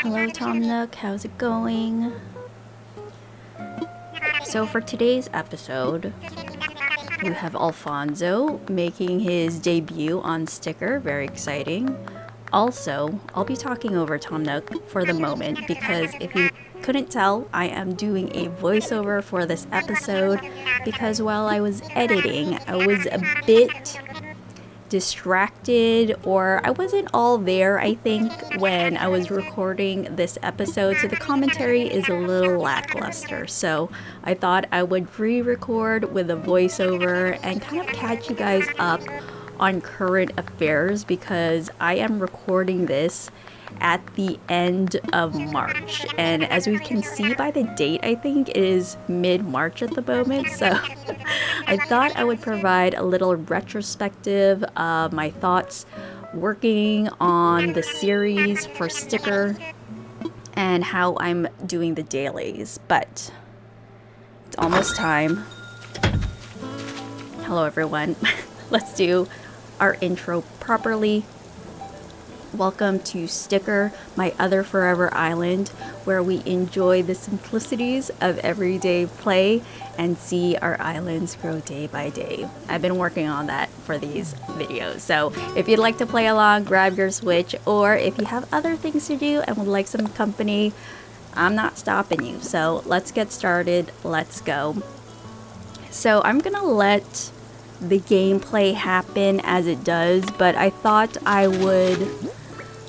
Hello Tom Nook, how's it going? So for today's episode, we have Alfonso making his debut on Sticker, very exciting. Also, I'll be talking over Tom Nook for the moment because if you couldn't tell, I am doing a voiceover for this episode because while I was editing, I was a bit distracted, or I wasn't all there, I think, when I was recording this episode, so the commentary is a little lackluster. So I thought I would re-record with a voiceover and kind of catch you guys up on current affairs because I am recording this at the end of March, and as we can see by the date, I think it is mid-March at the moment, so I thought I would provide a little retrospective of my thoughts working on the series for Sticker and how I'm doing the dailies. But it's almost time. Hello everyone. Let's do our intro properly. Welcome to Sticker, my other forever island, where we enjoy the simplicities of everyday play and see our islands grow day by day. I've been working on that for these videos, so if you'd like to play along, grab your Switch, or if you have other things to do and would like some company, I'm not stopping you. So let's get started, let's go. So I'm gonna let the gameplay happen as it does, but I thought I would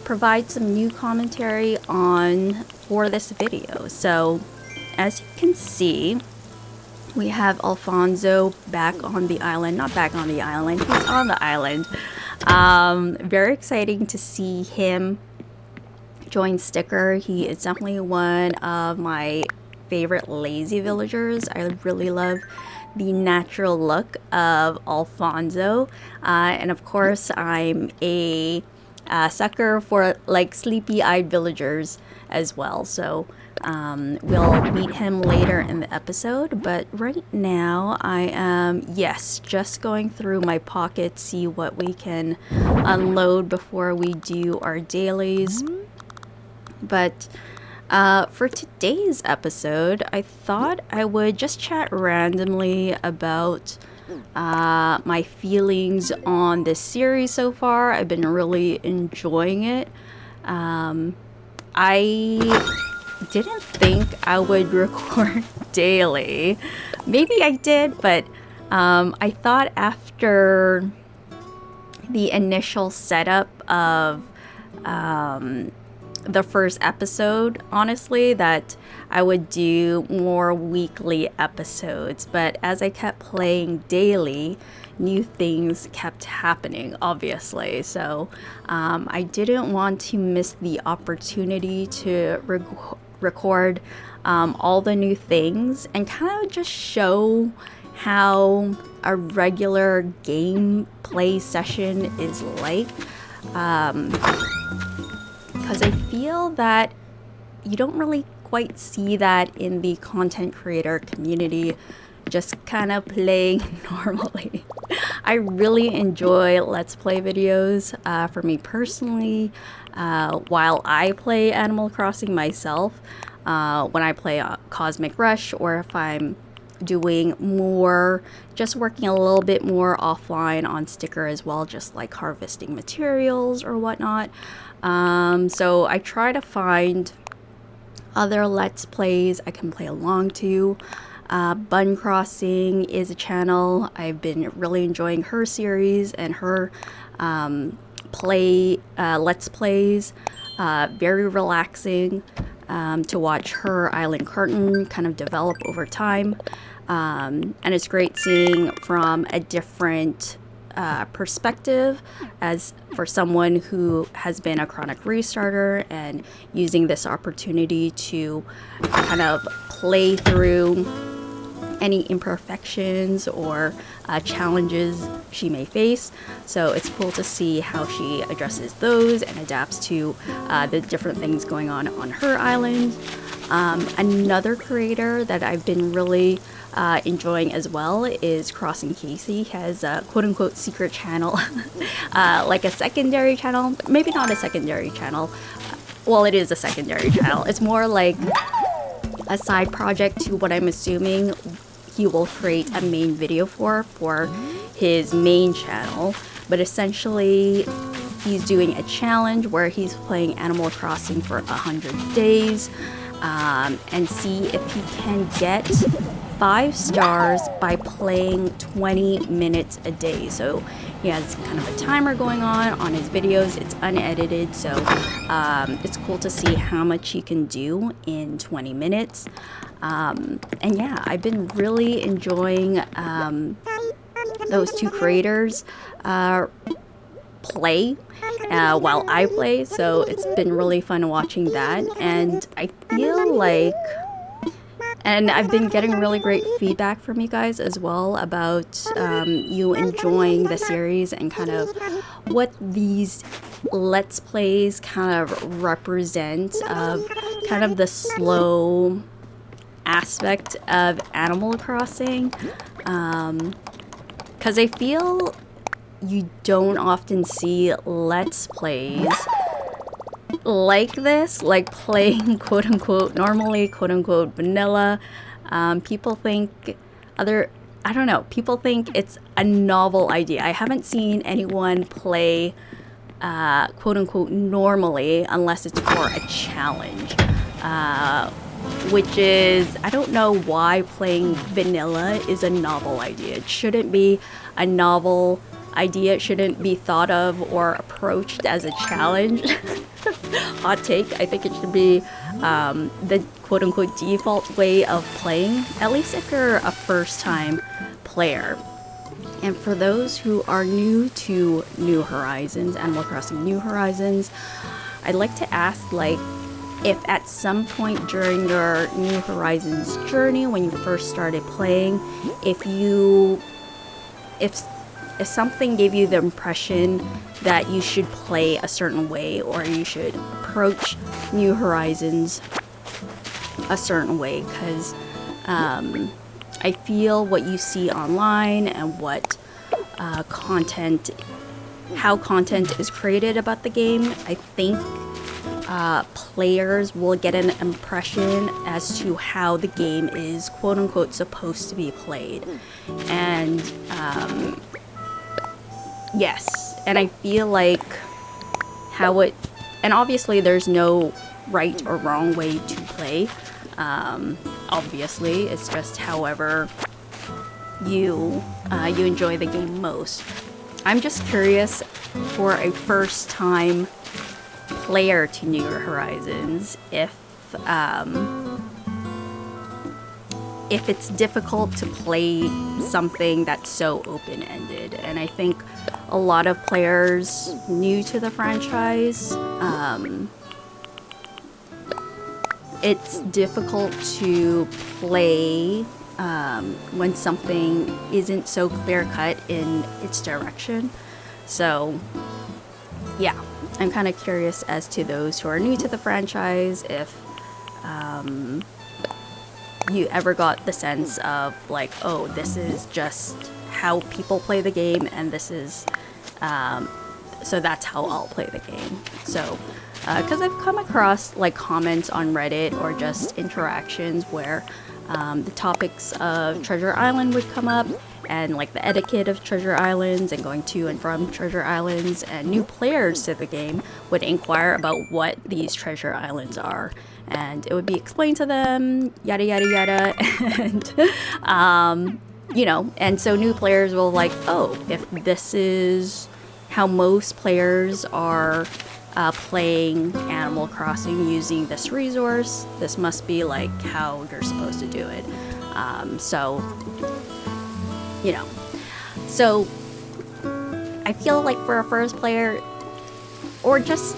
provide some new commentary for this video. So as you can see, we have Alfonso back on the island, not back on the island, he's on the island. Very exciting to see him join Sticker. He is definitely one of my favorite lazy villagers. I really love the natural look of Alfonso, and of course I'm a sucker for like sleepy-eyed villagers as well, so we'll meet him later in the episode. But right now I am just going through my pocket, see what we can unload before we do our dailies. But for today's episode, I thought I would just chat randomly about my feelings on this series so far. I've been really enjoying it. I didn't think I would record daily. Maybe I did, but I thought after the initial setup of the first episode, honestly, that I would do more weekly episodes. But as I kept playing daily, new things kept happening, obviously. So I didn't want to miss the opportunity to record all the new things and kind of just show how a regular gameplay session is like. Because I feel that you don't really quite see that in the content creator community, just kind of playing normally. I really enjoy Let's Play videos. For me personally, while I play Animal Crossing myself, when I play Cosmic Rush, or if I'm doing more, just working a little bit more offline on Sticker as well, just like harvesting materials or whatnot. So I try to find other Let's Plays I can play along to. Bun Crossing is a channel. I've been really enjoying her series and her Let's Plays. Very relaxing to watch her island carton kind of develop over time. And it's great seeing from a different perspective as for someone who has been a chronic restarter and using this opportunity to kind of play through any imperfections or challenges she may face. So it's cool to see how she addresses those and adapts to the different things going on her island. Another creator that I've been really enjoying as well is Crossing Casey. He has a quote-unquote secret channel, like a secondary channel, maybe not a secondary channel, well, it is a secondary channel. It's more like a side project to what I'm assuming he will create a main video for his main channel. But essentially, he's doing a challenge where he's playing Animal Crossing for 100 days and see if he can get 5 stars by playing 20 minutes a day. So he has kind of a timer going on his videos. It's unedited, so it's cool to see how much he can do in 20 minutes. And yeah, I've been really enjoying those two creators play while I play, so it's been really fun watching that. And I feel like, and I've been getting really great feedback from you guys as well about you enjoying the series and kind of what these Let's Plays kind of represent of kind of the slow aspect of Animal Crossing. Because I feel you don't often see Let's Plays like this, like playing quote unquote normally, quote unquote vanilla. People think people think it's a novel idea. I haven't seen anyone play quote unquote normally unless it's for a challenge, which is, I don't know why playing vanilla is a novel idea. It shouldn't be a novel idea. It shouldn't be thought of or approached as a challenge. Hot take. I think it should be the quote-unquote default way of playing, at least if you're a first-time player. And for those who are new to New Horizons, Animal Crossing New Horizons, I'd like to ask, like, if at some point during your New Horizons journey, when you first started playing, if something gave you the impression that you should play a certain way or you should approach New Horizons a certain way, because I feel what you see online and what how content is created about the game, I think players will get an impression as to how the game is quote unquote supposed to be played. And yes, and I feel like and obviously there's no right or wrong way to play. Obviously, it's just however you enjoy the game most. I'm just curious, for a first time player to New Horizons, if it's difficult to play something that's so open-ended. And I think a lot of players new to the franchise, it's difficult to play when something isn't so clear-cut in its direction. So yeah, I'm kind of curious as to those who are new to the franchise, if you ever got the sense of like, oh, this is just how people play the game, and this is so that's how I'll play the game. So because I've come across like comments on Reddit or just interactions where the topics of Treasure Island would come up, and like the etiquette of Treasure Islands and going to and from Treasure Islands, and new players to the game would inquire about what these Treasure Islands are, and it would be explained to them, yada yada yada. And and so new players will like, oh, if this is how most players are playing Animal Crossing using this resource, this must be like how you're supposed to do it. So I feel like for a first player, or just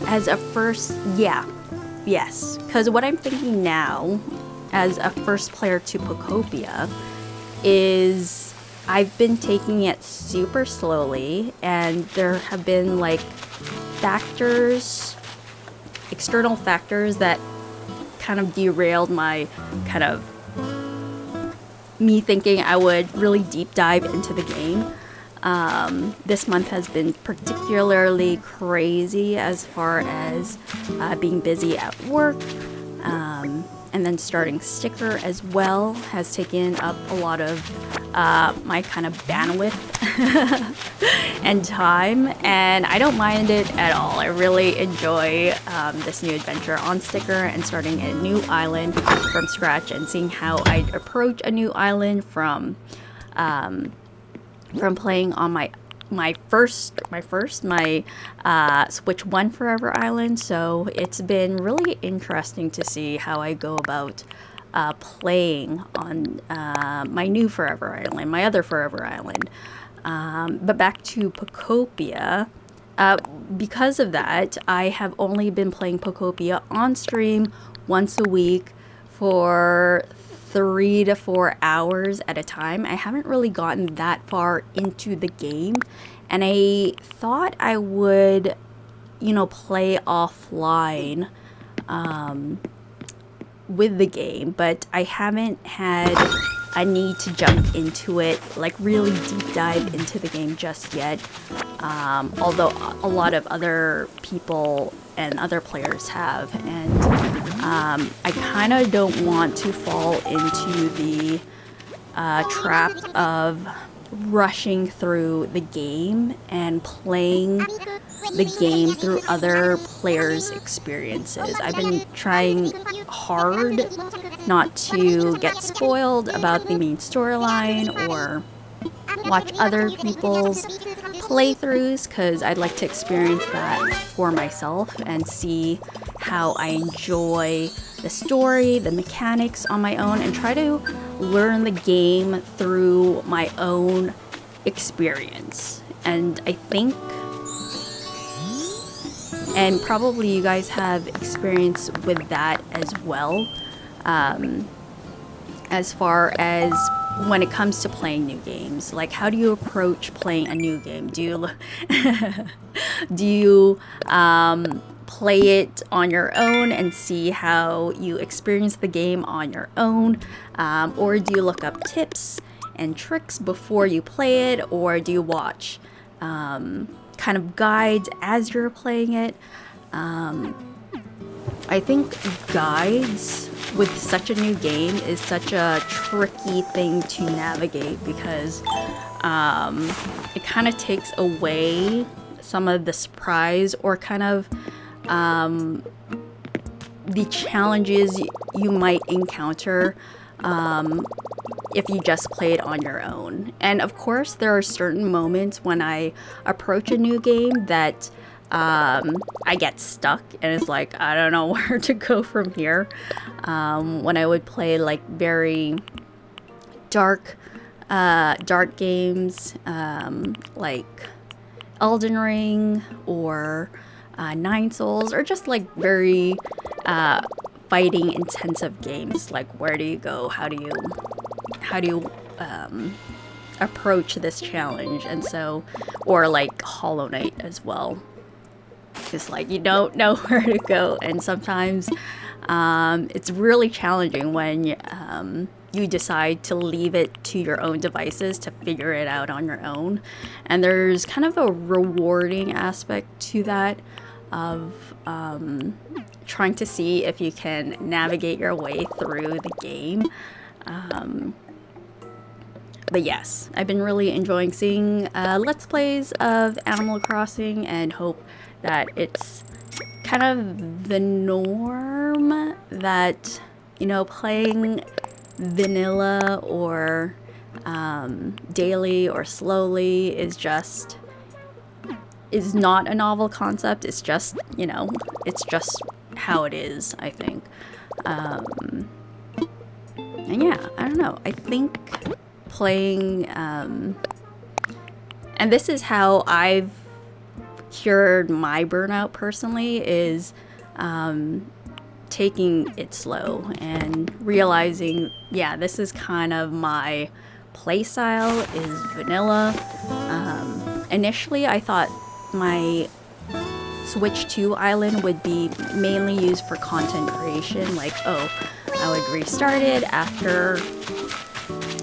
as a first, yes, because what I'm thinking now as a first player to Poptopia is I've been taking it super slowly, and there have been like external factors that kind of derailed my kind of me thinking I would really deep dive into the game. This month has been particularly crazy as far as being busy at work, and then starting Sticker as well has taken up a lot of my kind of bandwidth and time, and I don't mind it at all. I really enjoy this new adventure on Sticker and starting a new island from scratch and seeing how I approach a new island from playing on my Switch 1 Forever Island. So it's been really interesting to see how I go about playing on my new Forever Island, my other Forever Island. But back to Poptopia. Because of that, I have only been playing Poptopia on stream once a week for 3 to 4 hours at a time. I haven't really gotten that far into the game, and I thought I would, play offline with the game, but I haven't had a need to jump into it, like really deep dive into the game just yet. Although a lot of other people and other players have, and I kind of don't want to fall into the trap of rushing through the game and playing the game through other players' experiences. I've been trying hard not to get spoiled about the main storyline or watch other people's playthroughs, because I'd like to experience that for myself and see how I enjoy the story, the mechanics on my own, and try to learn the game through my own experience. And I think, and probably you guys have experience with that as well, as far as when it comes to playing new games. Like, how do you approach playing a new game? Do you play it on your own and see how you experience the game on your own, or do you look up tips and tricks before you play it, or do you watch kind of guides as you're playing it? I think guides with such a new game is such a tricky thing to navigate, because it kind of takes away some of the surprise or kind of the challenges you might encounter if you just play it on your own. And of course, there are certain moments when I approach a new game that I get stuck and it's like, I don't know where to go from here. When I would play like very dark games, like Elden Ring or Nine Souls, or just like very fighting intensive games, like where do you go, how do you approach this challenge? And so, or like Hollow Knight as well. It's like you don't know where to go, and sometimes it's really challenging when you decide to leave it to your own devices to figure it out on your own. And there's kind of a rewarding aspect to that, of trying to see if you can navigate your way through the game. But yes, I've been really enjoying seeing Let's Plays of Animal Crossing, and hope that it's kind of the norm that, playing vanilla or daily or slowly is not a novel concept. It's just, it's just how it is, I think. And yeah, I don't know. I think playing, and this is how I've cured my burnout personally, is taking it slow and realizing, yeah, this is kind of my playstyle, is vanilla. Initially, I thought my Switch 2 island would be mainly used for content creation, like, I would restart it after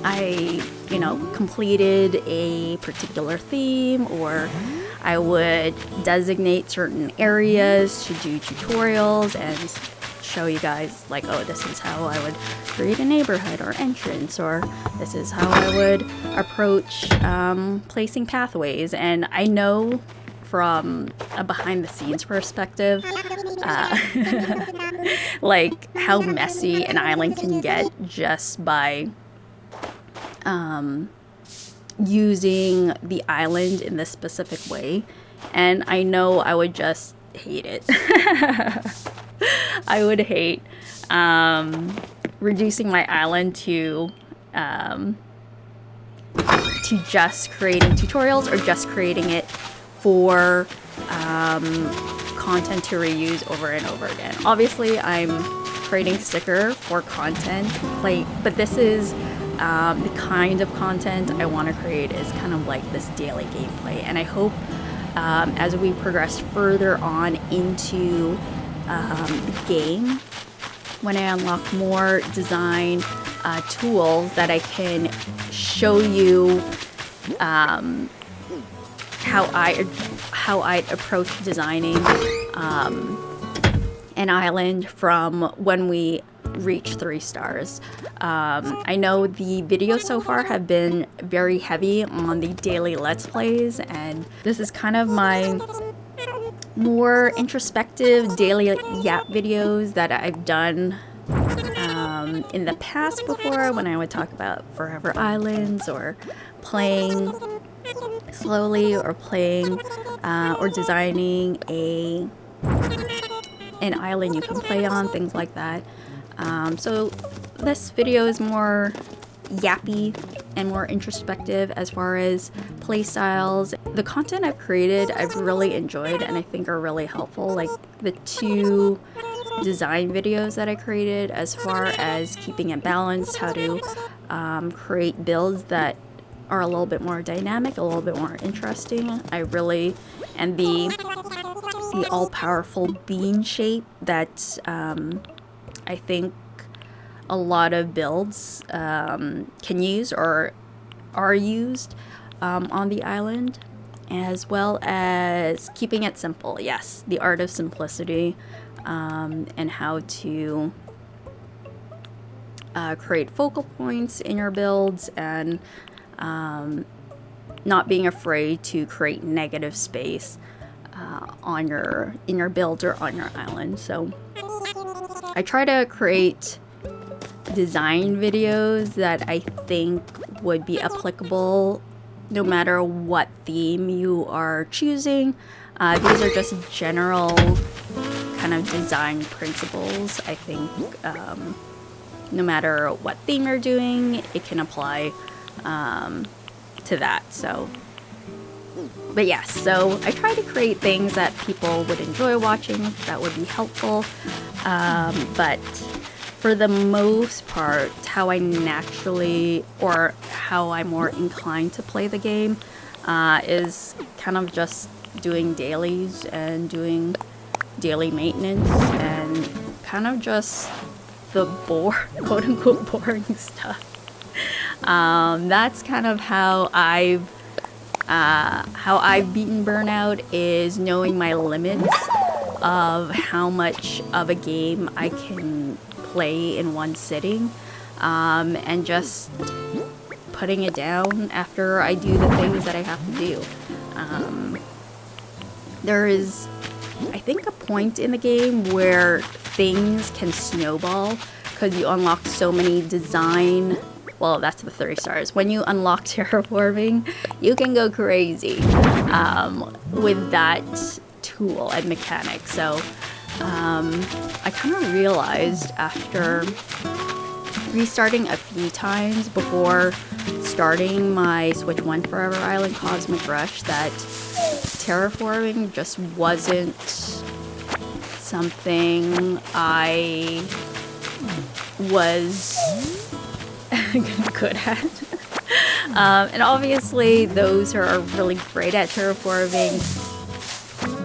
I you know, completed a particular theme, or I would designate certain areas to do tutorials and show you guys like, oh, this is how I would create a neighborhood or entrance, or this is how I would approach placing pathways. And I know from a behind the scenes perspective, like how messy an island can get just by using the island in this specific way. And I know I would just hate it. I would hate reducing my island to just creating tutorials, or just creating it for content to reuse over and over again. Obviously, I'm creating sticker for content, but this is the kind of content I want to create is kind of like this daily gameplay. And I hope as we progress further on into the game, when I unlock more design tools, that I can show you how I'd approach designing an island from when we reach 3 stars. I know the videos so far have been very heavy on the daily Let's Plays, and this is kind of my more introspective daily Yap videos that I've done in the past before, when I would talk about Forever Islands, or playing slowly, or playing or designing an island you can play on, things like that. So this video is more yappy and more introspective as far as play styles. The content I've created, I've really enjoyed, and I think are really helpful. Like the 2 design videos that I created, as far as keeping it balanced, how to create builds that are a little bit more dynamic, a little bit more interesting. And the all-powerful bean shape that I think a lot of builds can use, or are used on the island, as well as keeping it simple. Yes, the art of simplicity, and how to create focal points in your builds, and not being afraid to create negative space in your build or on your island. So I try to create design videos that I think would be applicable no matter what theme you are choosing. These are just general kind of design principles. I think no matter what theme you're doing, it can apply to that. So, but yes, so I try to create things that people would enjoy watching, that would be helpful. But for the most part, how I naturally, or how I'm more inclined to play the game, is kind of just doing dailies and doing daily maintenance, and kind of just the quote unquote boring stuff. That's kind of how I've beaten Burnout, is knowing my limits of how much of a game I can play in one sitting, and just putting it down after I do the things that I have to do. There is, I think, a point in the game where things can snowball because you unlock so many design. Well, that's the 3 stars. When you unlock terraforming, you can go crazy with that tool and mechanic. So I kind of realized after restarting a few times before starting my Switch 1 Forever Island Cosmic Rush that terraforming just wasn't something I was good at. And obviously those who are really great at terraforming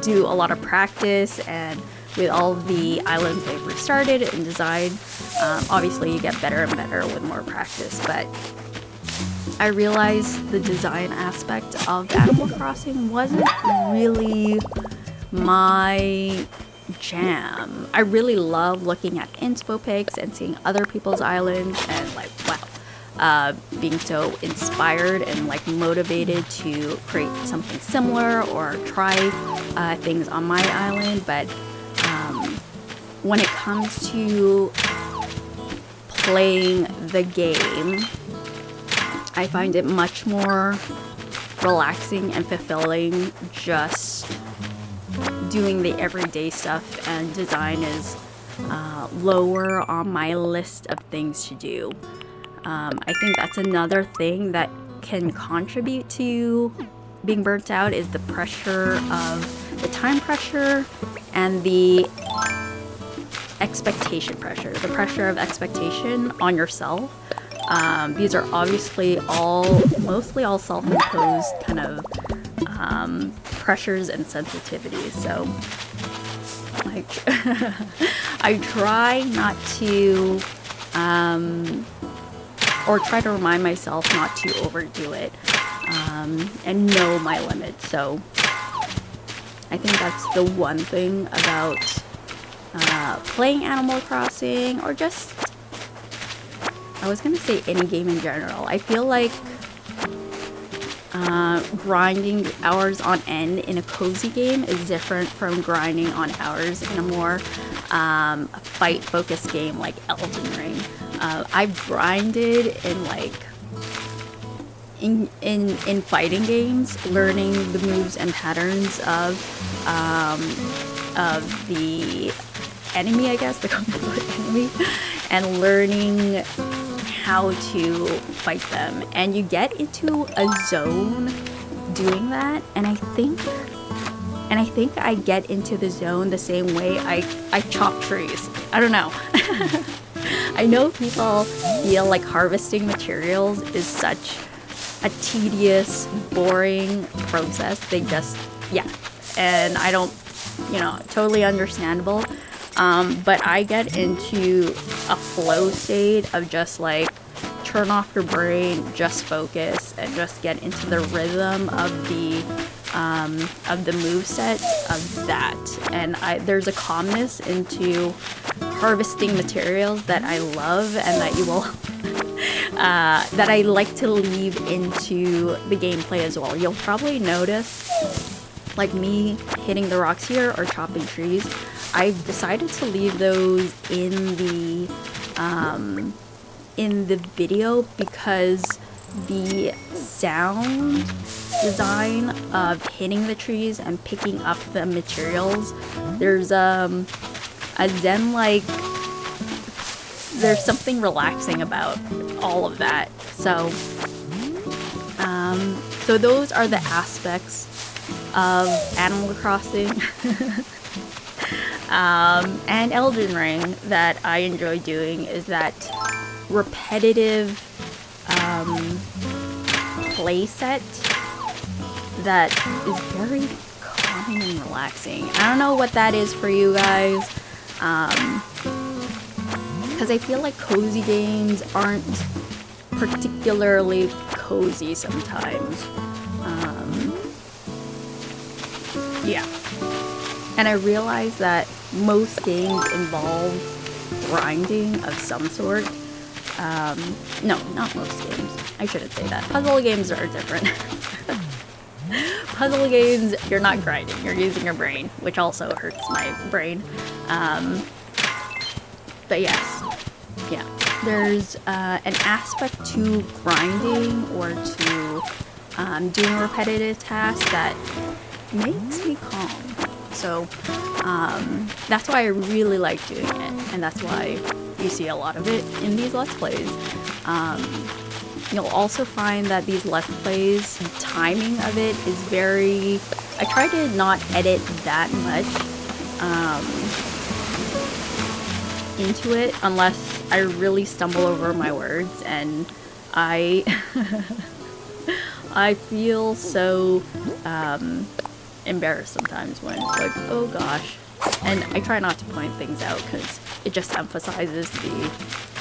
do a lot of practice, and with all the islands they've restarted and designed, obviously you get better and better with more practice. But I realized the design aspect of Animal Crossing wasn't really my jam. I really love looking at inspo pics and seeing other people's islands and like, wow, being so inspired and like motivated to create something similar or try things on my island. But when it comes to playing the game, I find it much more relaxing and fulfilling just doing the everyday stuff, and design is lower on my list of things to do. I think that's another thing that can contribute to being burnt out, is the pressure of the time pressure and the expectation pressure, the pressure of expectation on yourself. These are obviously mostly all self-imposed kind of pressures and sensitivities. So like I try not to or try to remind myself not to overdo it, and know my limits. So I think that's the one thing about playing Animal Crossing, or just, I was gonna say any game in general. I feel like grinding hours on end in a cozy game is different from grinding on hours in a more fight-focused game like Elden Ring. I've grinded in like in fighting games, learning the moves and patterns of the enemy, I guess, the enemy, and learning how to fight them. And you get into a zone doing that, and I think I get into the zone the same way I chop trees. I don't know. I know people feel like harvesting materials is such a tedious, boring process. They just, yeah. And I don't, totally understandable. But I get into a flow state of just like turn off your brain, just focus, and just get into the rhythm of the moveset of that. And there's a calmness into harvesting materials that I love, and that you will that I like to leave into the gameplay as well. You'll probably notice, like me hitting the rocks here or chopping trees, I've decided to leave those in the video, because the sound design of hitting the trees and picking up the materials, there's a zen, like, there's something relaxing about all of that. So so those are the aspects of Animal Crossing and Elden Ring that I enjoy doing, is that repetitive play set that is very calming and relaxing. I don't know what that is for you guys, because I feel like cozy games aren't particularly cozy sometimes. Yeah. And I realize that most games involve grinding of some sort. No, not most games. I shouldn't say that. Puzzle games are different. Puzzle games, you're not grinding, you're using your brain, which also hurts my brain. But yes, yeah. There's an aspect to grinding or to doing repetitive tasks that makes me calm. So that's why I really like doing it, and that's why you see a lot of it in these Let's Plays. You'll also find that these Let's Plays, the timing of it is very... I try to not edit that much into it, unless I really stumble over my words, and I feel so embarrassed sometimes when it's like, oh gosh. And I try not to point things out because it just emphasizes the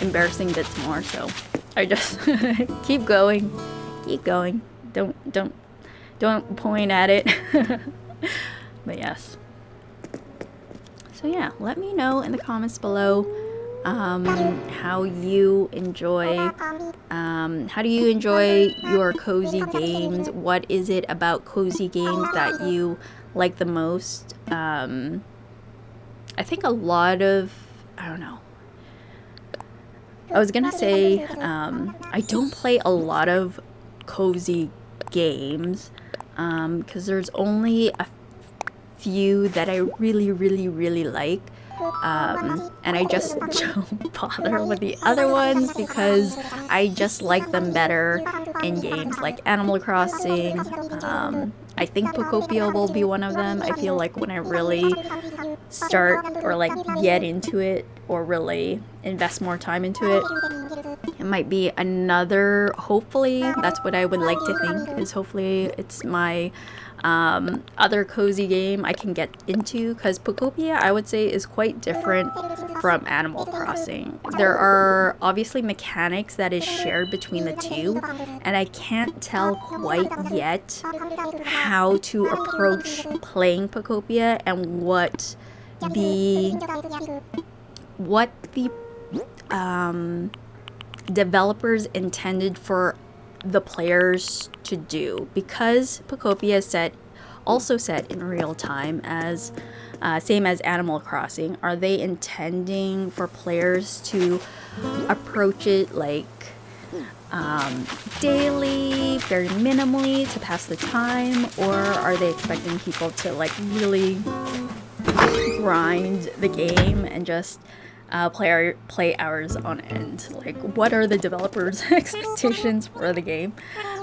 embarrassing bits more, so I just keep going, Keep going. Don't point at it. But yes. So yeah, let me know in the comments below how you enjoy, how do you enjoy your cozy games? What is it about cozy games that you like the most? I think a lot of, I don't know. I was gonna say, I don't play a lot of cozy games, because there's only a few that I really like. And I just don't bother with the other ones because I just like them better in games like Animal Crossing. I think Poptopia will be one of them. I feel like when I really start or like get into it or really invest more time into it, it might be another, hopefully, that's what I would like to think, is hopefully it's my other cozy game I can get into, because Poptopia, I would say, is quite different from Animal Crossing. There are obviously mechanics that is shared between the two, and I can't tell quite yet how to approach playing Poptopia and what the developers intended for the players to do, because Poptopia is also set in real time, as same as Animal Crossing. Are they intending for players to approach it like daily, very minimally, to pass the time, or are they expecting people to like really grind the game and just play hours on end? Like, what are the developers' expectations for the game?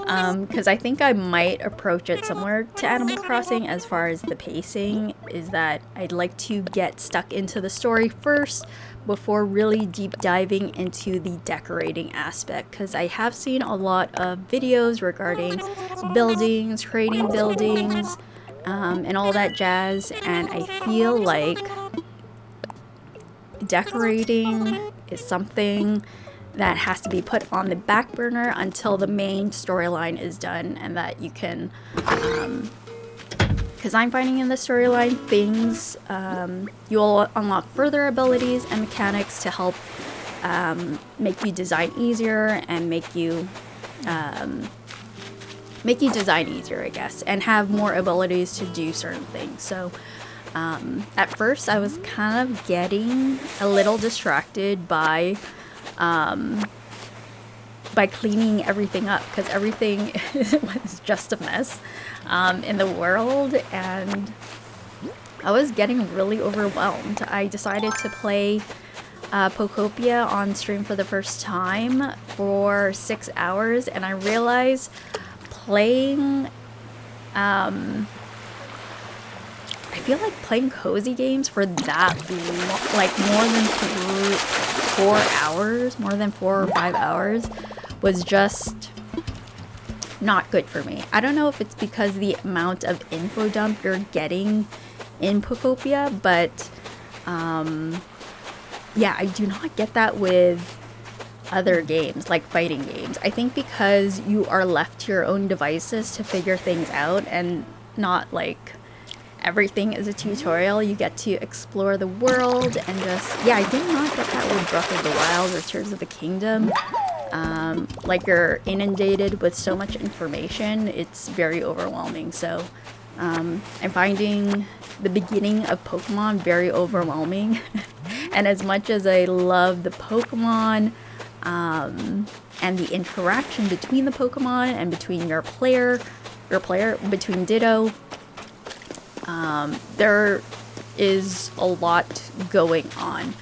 Because I think I might approach it similar to Animal Crossing as far as the pacing, is that I'd like to get stuck into the story first before really deep diving into the decorating aspect, because I have seen a lot of videos regarding buildings, creating buildings, and all that jazz, and I feel like decorating is something that has to be put on the back burner until the main storyline is done, and that you can, because I'm finding in the storyline things, you'll unlock further abilities and mechanics to help make you design easier and make you design easier, I guess, and have more abilities to do certain things. So at first I was kind of getting a little distracted by cleaning everything up, because everything was just a mess in the world, and I was getting really overwhelmed. I decided to play Poptopia on stream for the first time for 6 hours, and I realized playing I feel like playing cozy games for that long, like more than 4 hours, more than 4 or 5 hours, was just not good for me. I don't know if it's because the amount of info dump you're getting in Poptopia, but yeah, I do not get that with other games, like fighting games. I think because you are left to your own devices to figure things out, and not like everything is a tutorial. You get to explore the world and just, yeah, I did not get that with Breath of the Wild or Tears of the Kingdom. Like, you're inundated with so much information, it's very overwhelming. So I'm finding the beginning of Pokemon very overwhelming. And as much as I love the Pokemon and the interaction between the Pokemon and between your player, between Ditto, there is a lot going on.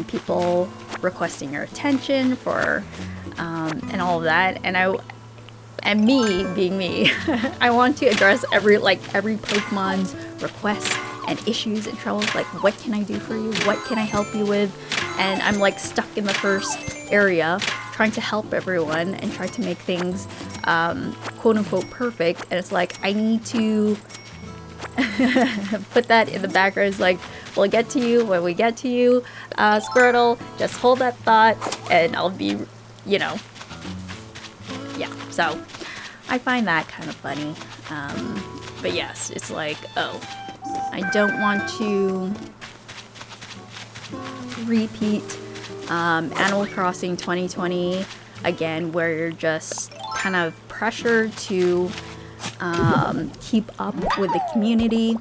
People requesting your attention for and all of that, and me being me, I want to address every Pokemon's requests and issues and troubles. Like, what can I do for you? What can I help you with? And I'm like stuck in the first area trying to help everyone and try to make things quote unquote perfect, and it's like I need to put that in the background. It's like, we'll get to you when we get to you, Squirtle, just hold that thought and I'll be, you know, yeah. So I find that kind of funny. But yes, it's like, oh, I don't want to repeat Animal Crossing 2020 again, where you're just kind of pressured to keep up with the community.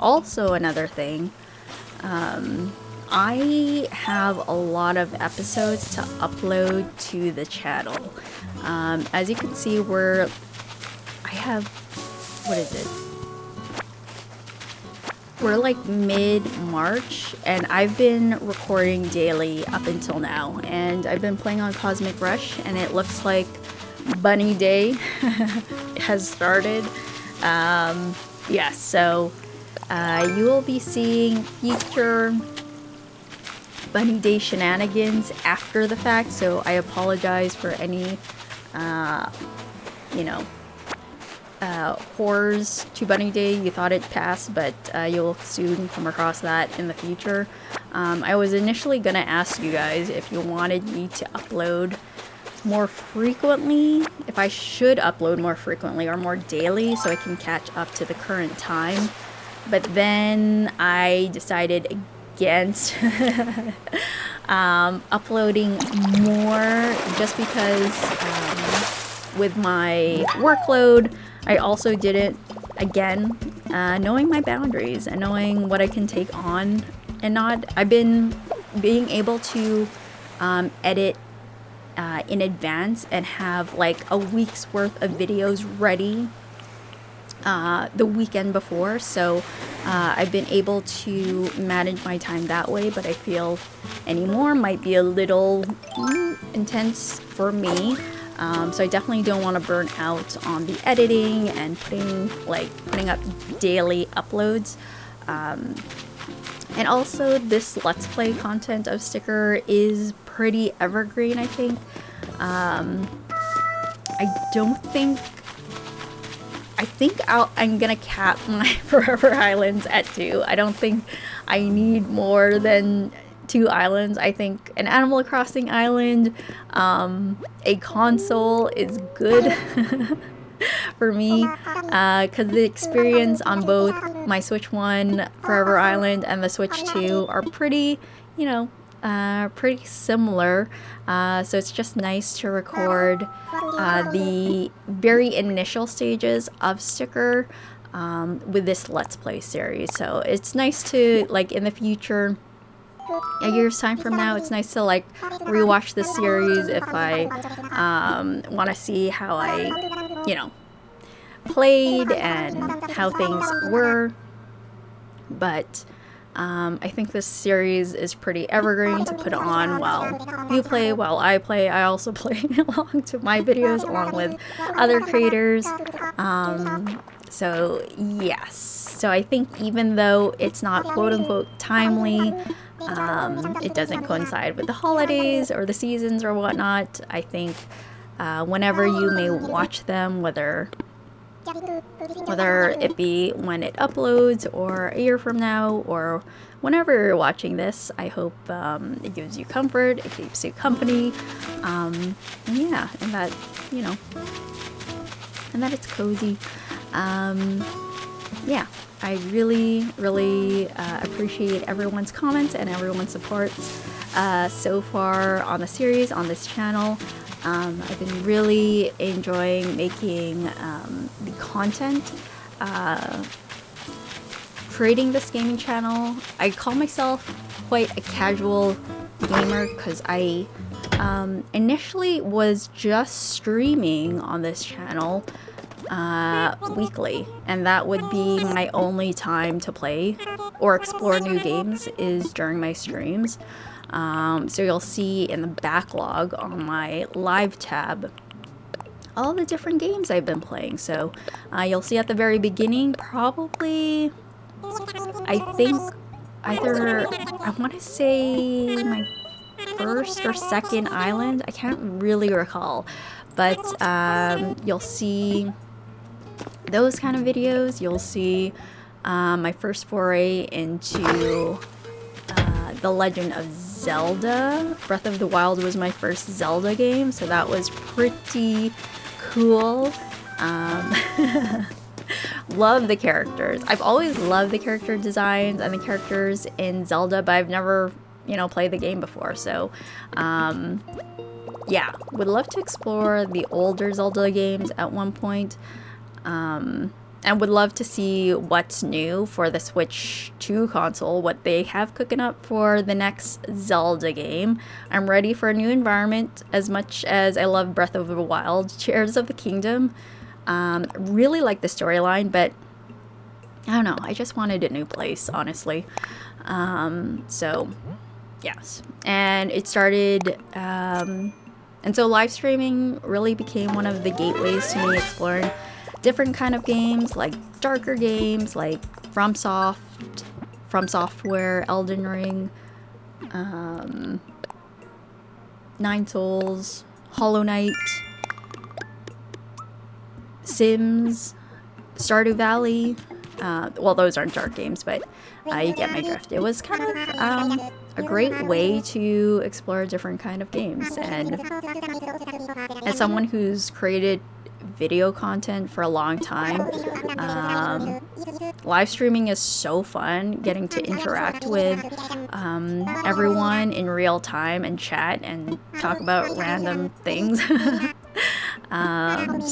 Also, another thing, I have a lot of episodes to upload to the channel. As you can see, what is it? We're like mid-March, and I've been recording daily up until now, and I've been playing on Cosmic Rush, and it looks like Bunny Day has started. Yeah, so you will be seeing future Bunny Day shenanigans after the fact, so I apologize for any, horrors to Bunny Day. You thought it passed, but you'll soon come across that in the future. I was initially gonna ask you guys if you wanted me to upload more frequently, if I should upload more frequently or more daily so I can catch up to the current time. But then I decided against uploading more, just because with my workload, I also did it again, knowing my boundaries and knowing what I can take on and not. I've been being able to edit in advance and have like a week's worth of videos ready the weekend before, so I've been able to manage my time that way. But I feel anymore might be a little intense for me, so I definitely don't want to burn out on the editing and putting up daily uploads. And also, this Let's Play content of Sticker is pretty evergreen, I think. I think I'm gonna cap my Forever Islands at 2. I don't think I need more than 2 islands. I think an Animal Crossing island, a console is good for me, because the experience on both my Switch 1 Forever Island and the Switch 2 are pretty, pretty similar. So it's just nice to record the very initial stages of Sticker with this Let's Play series. So it's nice to, like, in the future, a year's time from now, it's nice to like rewatch this series if I want to see how I, played and how things were. But I think this series is pretty evergreen to put on while you play, while I play. I also play along to my videos along with other creators. So yes, so I think even though it's not quote-unquote timely, it doesn't coincide with the holidays or the seasons or whatnot, I think whenever you may watch them, whether it be when it uploads or a year from now or whenever you're watching this, I hope it gives you comfort, it keeps you company, and yeah, and that, and that it's cozy. Yeah, I really appreciate everyone's comments and everyone's support so far on the series, on this channel. I've been really enjoying making the content, creating this gaming channel. I call myself quite a casual gamer because I initially was just streaming on this channel weekly, and that would be my only time to play or explore new games is during my streams. So you'll see in the backlog on my live tab all the different games I've been playing. So you'll see at the very beginning, probably, I think either, I want to say my first or second island, I can't really recall, but you'll see those kind of videos. You'll see my first foray into The Legend of Zelda. Breath of the Wild was my first Zelda game, so that was pretty cool. Love the characters. I've always loved the character designs and the characters in Zelda, but I've never, you know, played the game before. So, yeah, would love to explore the older Zelda games at one point. And would love to see what's new for the Switch 2 console, what they have cooking up for the next Zelda game. I'm ready for a new environment as much as I love Breath of the Wild, Tears of the Kingdom. Really like the storyline, but I don't know, I just wanted a new place, honestly. So, yes. And it started, and so live streaming really became one of the gateways to me exploring different kind of games, like darker games, like From Software, Elden Ring, Nine Souls, Hollow Knight, Sims, Stardew Valley. Well, those aren't dark games, but you get my drift. It was kind of a great way to explore different kind of games. And as someone who's created video content for a long time, live streaming is so fun, getting to interact with everyone in real time and chat and talk about random things.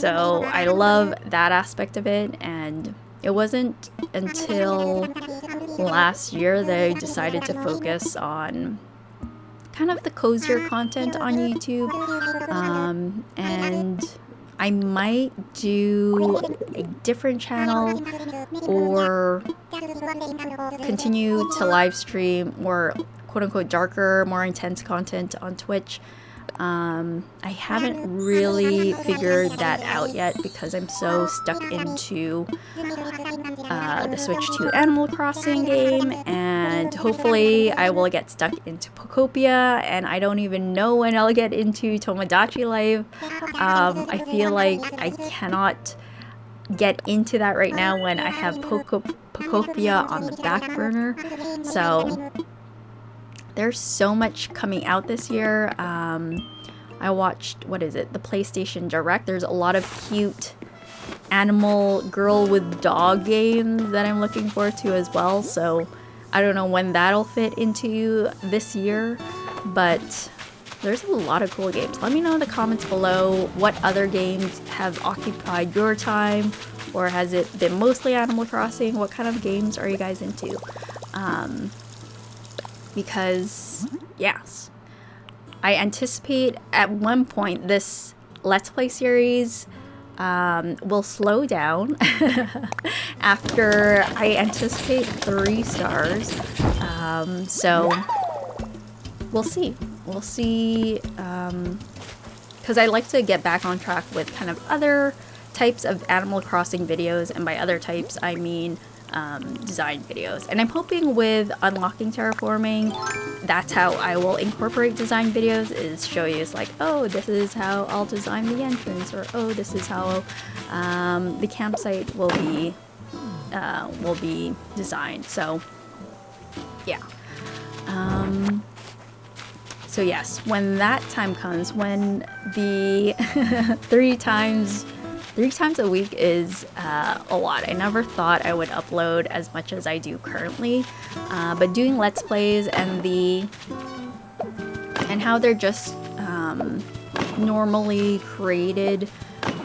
So I love that aspect of it, and it wasn't until last year that I decided to focus on kind of the cozier content on YouTube, and I might do a different channel or continue to live stream more quote-unquote darker, more intense content on Twitch. I haven't really figured that out yet because I'm so stuck into the Switch 2 Animal Crossing game, and hopefully I will get stuck into Poptopia, and I don't even know when I'll get into Tomodachi Life. I feel like I cannot get into that right now when I have Poptopia on the back burner. So there's so much coming out this year. I watched, what is it, the PlayStation Direct. There's a lot of cute animal girl with dog games that I'm looking forward to as well. So I don't know when that'll fit into this year, but there's a lot of cool games. Let me know in the comments below what other games have occupied your time, or has it been mostly Animal Crossing? What kind of games are you guys into? Because, yes, I anticipate at one point this Let's Play series will slow down after I anticipate 3 stars. So we'll see. We'll see. Because I like to get back on track with kind of other types of Animal Crossing videos, and by other types I mean design videos. And I'm hoping with unlocking terraforming, that's how I will incorporate design videos, is show you, it's like, oh, this is how I'll design the entrance, or oh, this is how the campsite will be designed. So yeah. So yes, when that time comes, when the 3 times a week is a lot. I never thought I would upload as much as I do currently, but doing Let's Plays and how they're just normally created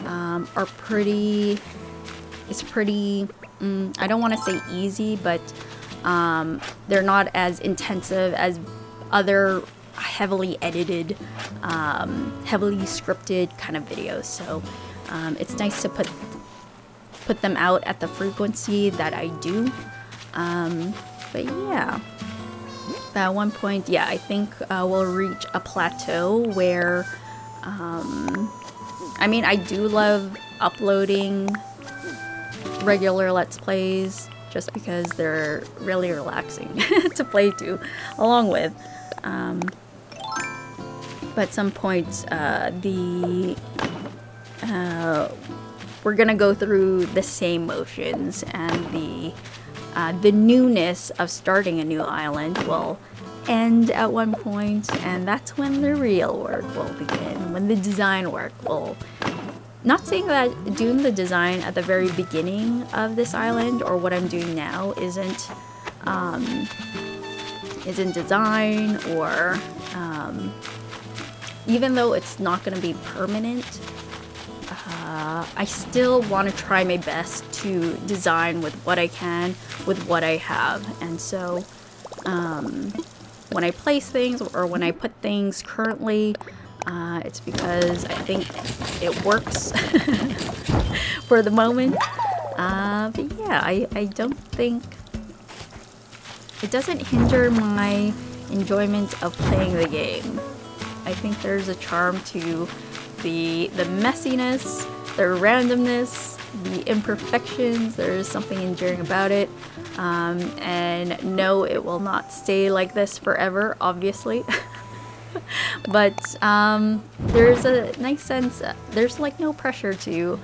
are pretty. It's pretty. I don't want to say easy, but they're not as intensive as other heavily edited, heavily scripted kind of videos. So it's nice to put them out at the frequency that I do. But yeah, at one point, yeah, I think we'll reach a plateau where, I mean, I do love uploading regular Let's Plays just because they're really relaxing to play to along with. But at some point, we're gonna go through the same motions, and the newness of starting a new island will end at one point, and that's when the real work will begin, when the design work will Not saying that doing the design at the very beginning of this island or what I'm doing now isn't design, or even though it's not going to be permanent, I still want to try my best to design with what I can, with what I have. And so when I place things or when I put things currently, it's because I think it works for the moment. But yeah, I don't think it doesn't hinder my enjoyment of playing the game. I think there's a charm to the messiness, the randomness, the imperfections. There's something endearing about it. And no, it will not stay like this forever, obviously. But there's a nice sense, there's like no pressure to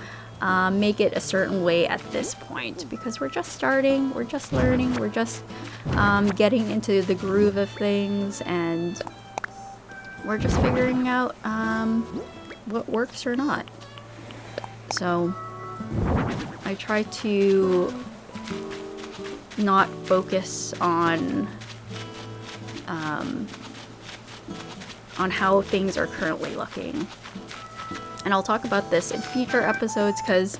make it a certain way at this point, because we're just starting, we're just learning, we're just getting into the groove of things, and we're just figuring out what works or not. So I try to not focus on how things are currently looking. And I'll talk about this in future episodes, because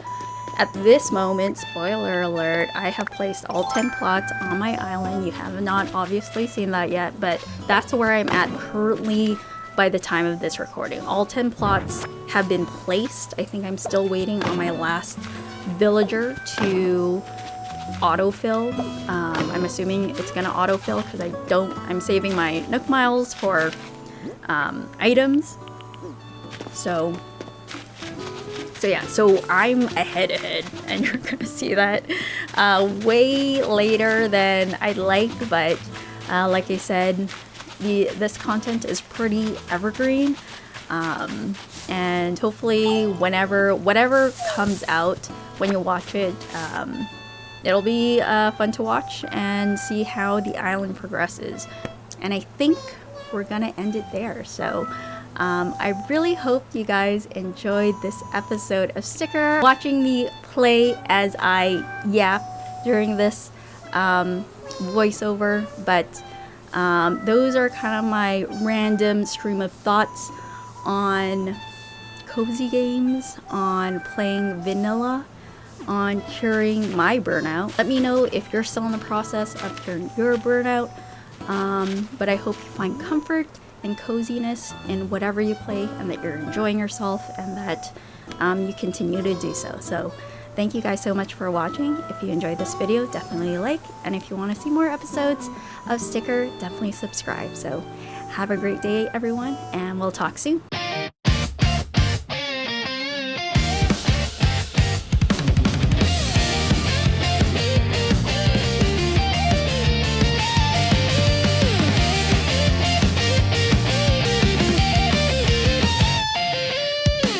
at this moment, spoiler alert, I have placed all 10 plots on my island. You have not obviously seen that yet, but that's where I'm at currently by the time of this recording. All 10 plots have been placed. I think I'm still waiting on my last villager to autofill. I'm assuming it's gonna autofill because I'm saving my Nook miles for items. So yeah, so I'm ahead, and you're gonna see that way later than I'd like, but like I said, this content is pretty evergreen, and hopefully whatever comes out when you watch it, it'll be fun to watch and see how the island progresses. And I think we're gonna end it there. So I really hope you guys enjoyed this episode of Sticker, watching me play as I yap during this voiceover. But those are kind of my random stream of thoughts on cozy games, on playing vanilla, on curing my burnout. Let me know if you're still in the process of curing your burnout. But I hope you find comfort and coziness in whatever you play, and that you're enjoying yourself, and that you continue to do so. So thank you guys so much for watching. If you enjoyed this video, definitely like, and if you want to see more episodes of Sticker, definitely subscribe. So have a great day, everyone, and we'll talk soon.